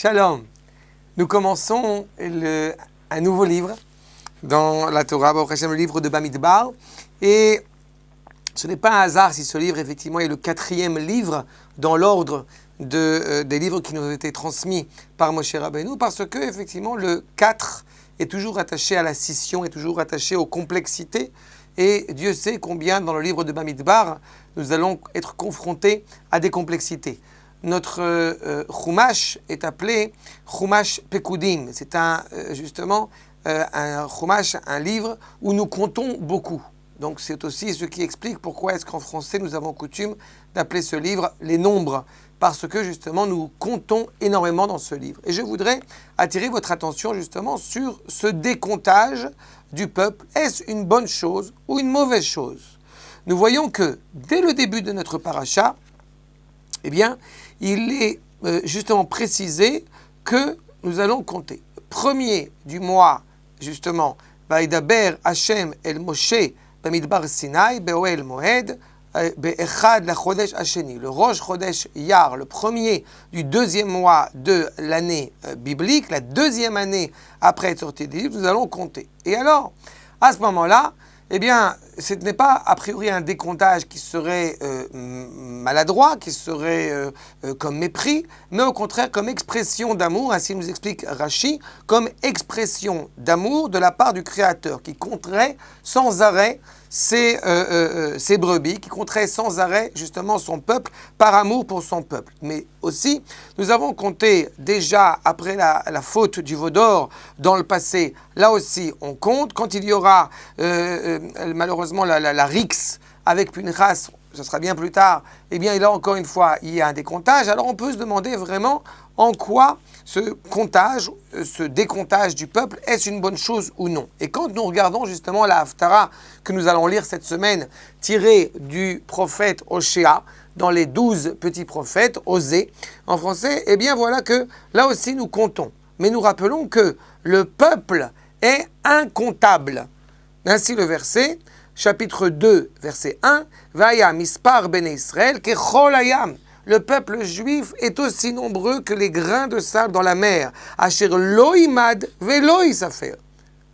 Shalom. Nous commençons un nouveau livre dans la Torah, le livre de Bamidbar. Et ce n'est pas un hasard si ce livre, effectivement, est le 4e livre dans l'ordre des livres qui nous ont été transmis par Moshe Rabbeinu, parce que, effectivement, le 4 est toujours attaché à la scission, est toujours attaché aux complexités. Et Dieu sait combien, dans le livre de Bamidbar, nous allons être confrontés à des complexités. Notre Chumash est appelé Chumash Pekudim. C'est un Chumash, un livre où nous comptons beaucoup. Donc c'est aussi ce qui explique pourquoi est-ce qu'en français nous avons coutume d'appeler ce livre les nombres. Parce que justement nous comptons énormément dans ce livre. Et je voudrais attirer votre attention justement sur ce décomptage du peuple. Est-ce une bonne chose ou une mauvaise chose? Nous voyons que dès le début de notre paracha, eh bien, il est justement précisé que nous allons compter. Premier du mois, justement, Vaïdaber Hashem el Moshe Bamidbar Sinai Be'oel Moed Be'echad la Chodesh Hasheni. Le Rosh Chodesh Iyar, le premier du deuxième mois de l'année biblique, la deuxième année après être sorti d'Égypte, nous allons compter. Et alors, à ce moment-là, eh bien, ce n'est pas a priori un décomptage qui serait maladroit, qui serait comme mépris, mais au contraire comme expression d'amour, ainsi nous explique Rashi, comme expression d'amour de la part du Créateur, qui compterait sans arrêt ses brebis, qui compterait sans arrêt justement son peuple, par amour pour son peuple. Mais aussi, nous avons compté déjà après la faute du veau d'or dans le passé, là aussi on compte, quand il y aura malheureusement la rixe avec Pinchas, ce sera bien plus tard, eh bien là encore une fois il y a un décomptage. Alors on peut se demander vraiment en quoi ce comptage, ce décomptage du peuple, est-ce une bonne chose ou non? Et quand nous regardons justement la Haftara que nous allons lire cette semaine, tirée du prophète Oshéa, dans les 12 petits prophètes, Osée, en français, eh bien voilà que là aussi nous comptons. Mais nous rappelons que le peuple est incontable. Ainsi le verset, chapitre 2, verset 1, Vaya mispar bene Israël kechol hayam. Le peuple juif est aussi nombreux que les grains de sable dans la mer. Asher lo imad velo isafer.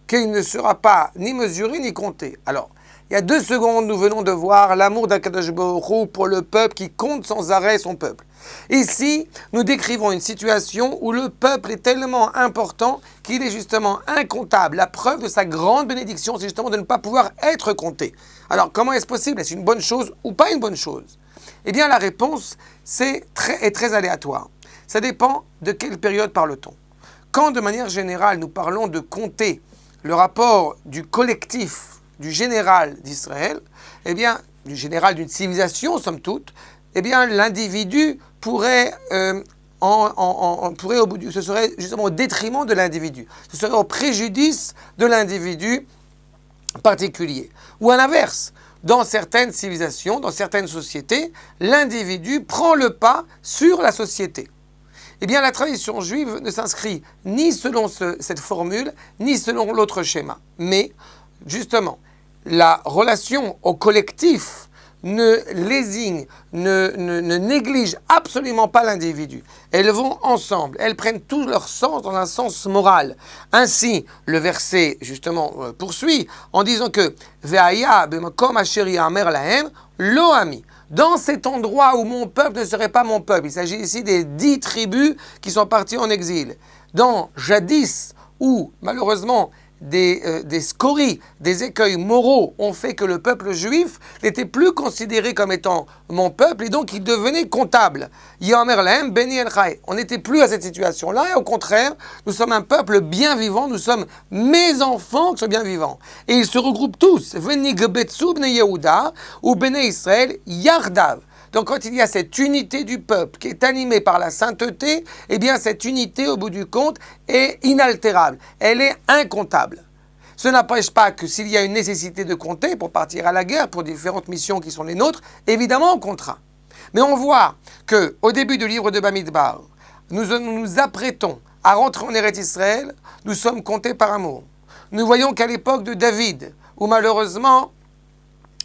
Qu'il ne sera pas ni mesuré ni compté. Alors, il y a 2 secondes, nous venons de voir l'amour d'Akadosh Baruch Hu pour le peuple qui compte sans arrêt son peuple. Ici, nous décrivons une situation où le peuple est tellement important qu'il est justement incontable. La preuve de sa grande bénédiction, c'est justement de ne pas pouvoir être compté. Alors, comment est-ce possible? Est-ce une bonne chose ou pas une bonne chose? Eh bien, la réponse est très aléatoire. Ça dépend de quelle période parle-t-on. Quand, de manière générale, nous parlons de compter le rapport du collectif, du général d'Israël, eh bien, du général d'une civilisation, somme toute, eh bien, l'individu pourrait, ce serait justement au détriment de l'individu. Ce serait au préjudice de l'individu particulier. Ou à l'inverse, dans certaines civilisations, dans certaines sociétés, l'individu prend le pas sur la société. Eh bien, la tradition juive ne s'inscrit ni selon cette formule, ni selon l'autre schéma. Mais, justement, la relation au collectif ne lésigne, ne néglige absolument pas l'individu. Elles vont ensemble, elles prennent tout leur sens dans un sens moral. Ainsi, le verset, justement, poursuit en disant que « Ve'aya b'makom asher ya'amer lahem lo ami » dans cet endroit où mon peuple ne serait pas mon peuple. Il s'agit ici des 10 tribus qui sont parties en exil. Dans jadis, où malheureusement des scories, des écueils moraux ont fait que le peuple juif n'était plus considéré comme étant mon peuple et donc il devenait comptable. Yamer lahem beni el chai. On n'était plus à cette situation-là et au contraire, nous sommes un peuple bien vivant, nous sommes mes enfants qui sont bien vivants. Et ils se regroupent tous. Venigbetsu bnei Yehuda ou bnei Israël yardav. Donc quand il y a cette unité du peuple qui est animée par la sainteté, eh bien cette unité au bout du compte est inaltérable, elle est incontable. Ce n'empêche pas que s'il y a une nécessité de compter pour partir à la guerre, pour différentes missions qui sont les nôtres, évidemment on comptera. Mais on voit qu'au début du livre de Bamidbar, nous nous apprêtons à rentrer en Eretz Israël, nous sommes comptés par amour. Nous voyons qu'à l'époque de David, où malheureusement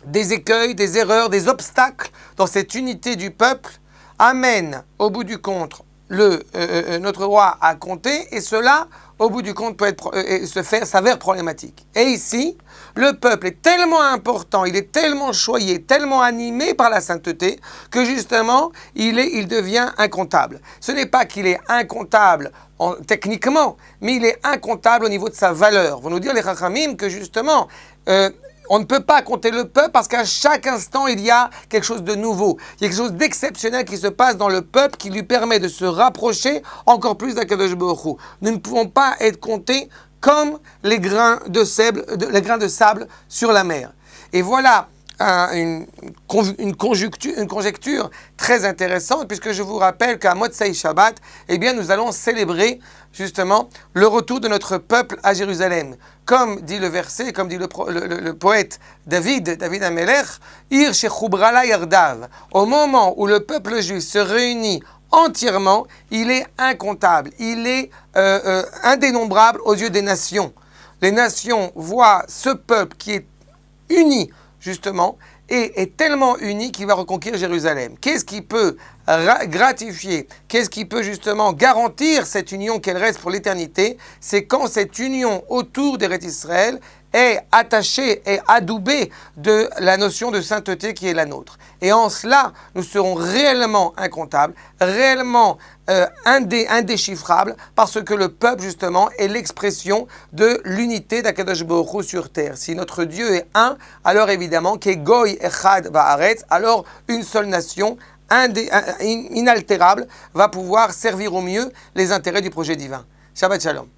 des écueils, des erreurs, des obstacles dans cette unité du peuple amènent au bout du compte notre roi à compter, et cela, au bout du compte, peut s'avère problématique. Et ici, le peuple est tellement important, il est tellement choyé, tellement animé par la sainteté, que justement, il devient incontable. Ce n'est pas qu'il est incontable techniquement, mais il est incontable au niveau de sa valeur. Vont nous dire les Chachamim que justement, on ne peut pas compter le peuple parce qu'à chaque instant, il y a quelque chose de nouveau. Il y a quelque chose d'exceptionnel qui se passe dans le peuple qui lui permet de se rapprocher encore plus d'Akadosh Baruch Hu. Nous ne pouvons pas être comptés comme les grains de sable sur la mer. Et voilà une conjecture très intéressante, puisque je vous rappelle qu'à Motzei Shabbat, eh bien, nous allons célébrer justement le retour de notre peuple à Jérusalem. Comme dit le verset, comme dit le poète David Amelech, Ir shechubrala yardav. Au moment où le peuple juif se réunit entièrement, il est incontable, il est indénombrable aux yeux des nations. Les nations voient ce peuple qui est uni, justement, et est tellement uni qu'il va reconquérir Jérusalem. Qu'est-ce qui peut gratifier, qu'est-ce qui peut justement garantir cette union qu'elle reste pour l'éternité? C'est quand cette union autour d'Eretz Israël est attachée et adoubée de la notion de sainteté qui est la nôtre. Et en cela, nous serons réellement incomptables, réellement indéchiffrables, parce que le peuple, justement, est l'expression de l'unité d'Akadosh Baruch Hu sur terre. Si notre Dieu est un, alors évidemment, qu'est Goy Echad Ba'aretz, alors une seule nation, inaltérable, va pouvoir servir au mieux les intérêts du projet divin. Shabbat Shalom.